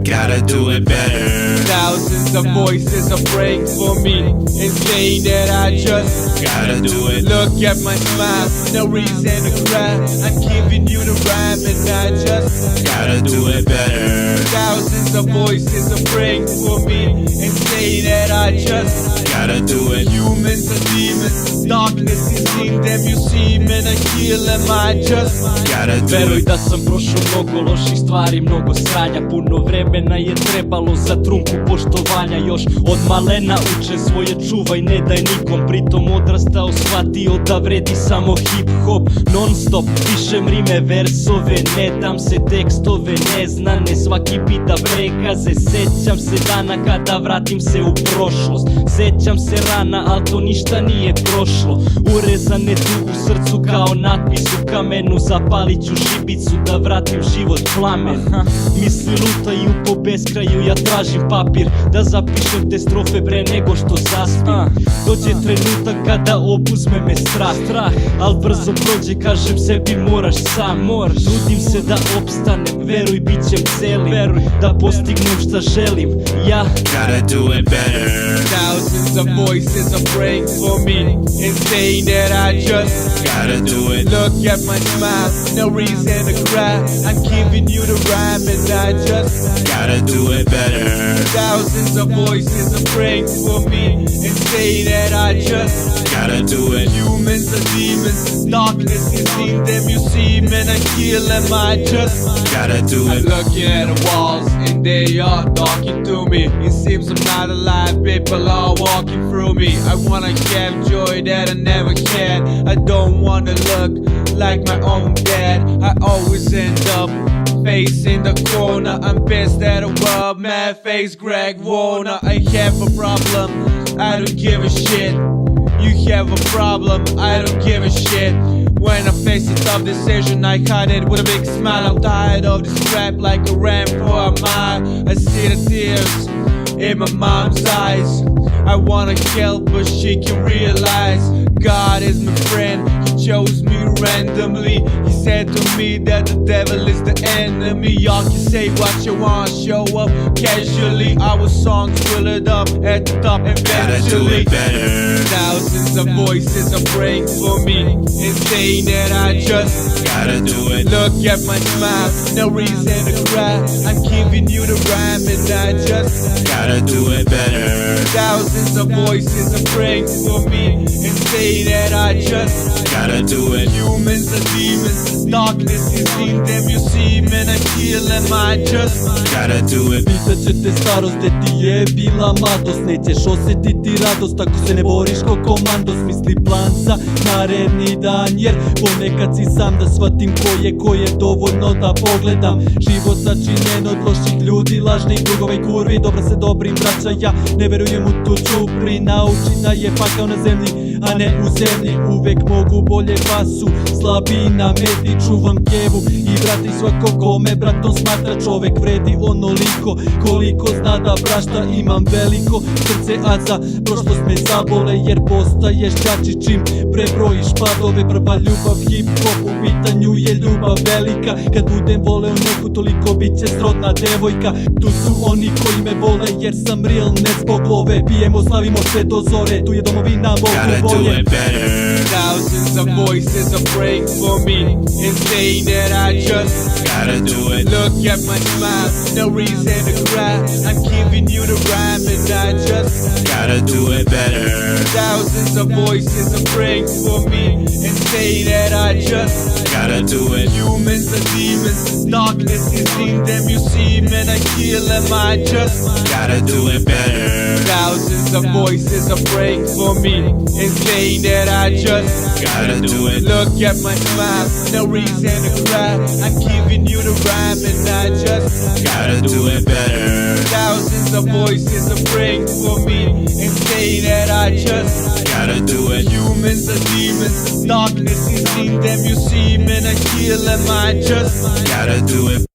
Gotta do it better. Thousands of voices are praying for me and saying that I just gotta do it. Look at my smile, no reason to cry. I'm giving you the rhyme and I just gotta do it better. Thousands of voices are praying for me and saying that I just gotta do it. Humans are demons, darkness is in them, you see, man, I kill them, I just gotta do Veruj it. da sam prošao mnogo loših stvari, mnogo sranja. Puno vremena je trebalo za trunku poštovanja. Još od malena učen svoje čuvaj, ne daj nikom. Pritom odrastao, shvatio da vredi samo hip hop non stop, pišem rime, versove, ne dam se tekstove neznane, svaki bit da prekaze. Sećam se dana kada vratim se u prošlost, sećam se rana, al to ništa nije prošlo. Urezane tu u srcu kao natpis u kamenu, zapalit ću šibicu da vratim život plamen. Misli lutaju po beskraju, ja tražim papir da zapišem te strofe pre nego što zaspim. Dođe trenutak kada obuzme me strah, al brzo prođe, kažem sebi moraš sam. Trudim se da opstanem, veruj bit ćem celim, da postignem šta želim. Ja gotta do it better. Thousands of voices are praying for me and saying that I just gotta do it. Look at my smile, no reason to cry. I'm giving you the rhyme and I just gotta do it better. Thousands of voices are praying for me and saying that I just gotta do it. Humans are demons, darkness is in them, you see, man, I kill them, I just gotta do I'm it. looking at the walls and they are talking to me. It seems I'm not alive, people are walking through me. I wanna have joy that I never had. I don't wanna look like my own dad. I always end up facing the corner. I'm pissed at the world, mad face Greg Warner. I have a problem, I don't give a shit. You have a problem, I don't give a shit. When I face a tough decision, I hide it with a big smile. I'm tired of this crap like I ran for a mile. I see the tears in my mom's eyes. I wanna help, but she can realize God is my friend, He chose me randomly. He said to me that the devil is the enemy. Y'all can say what you want, show up casually. Our songs fill it up at the top Gotta do eventually. it better. Thousands of voices are praying for me and saying that I just gotta do it. Look at my smile, no reason to cry. I'm giving you the rhyme and I just gotta do it better. Thousands of voices are praying for me and say that I just gotta do it. Humans are demons, darkness is in them, you see, man, I kill them, I just gotta do it. Pitat će te starost gde ti je bila mladost. Nećeš osjetiti radost ako se ne boriš ko komando. Smisli plan za naredni dan, jer ponekad si sam da shvatim ko je dovoljno da pogledam. Život začinjen od loših ljudi, lažnih drugova i kurvi. Dobro se dobrim vraća, ja ne verujem u tuđu. Prinauči da je pakao na zemlji, a ne u zemlji. Uvek mogu bolje, pa su slabiji na meti. Čuvam kevu i vrati svako kome bratom smatra. Čovek vredi onoliko koliko zna da prašta. Imam veliko srce, a za prošlost me zabole, jer postaješ jači čim prebrojiš padove. Prva ljubav hip hop, u pitanju je ljubav velika. Kad budem voleo neku, toliko bit će srodna devojka. Tu su oni koji me vole jer sam real, ne zbog love. Pijemo, slavimo sve do zore, tu je domovina Bogu Gotta do volje. it better. Thousands of voices are praying for me and saying that I just gotta do it. Look at my smile, no reason to cry. I'm giving you the rhyme and I just gotta do it better. Thousands of voices are praying for me and say that I just gotta do it. Humans are demons, darkness is in them, you see, man, I kill them, I just gotta do it better. Thousands of voices are praying for me and saying that I just gotta do it. Look at my smile, no reason to cry. I'm giving you the rhyme and I just gotta do it better. Thousands of voices are praying for me and saying that I just gotta do it. Humans are demons, darkness is in them, you see, man, I kill them, I just gotta do it.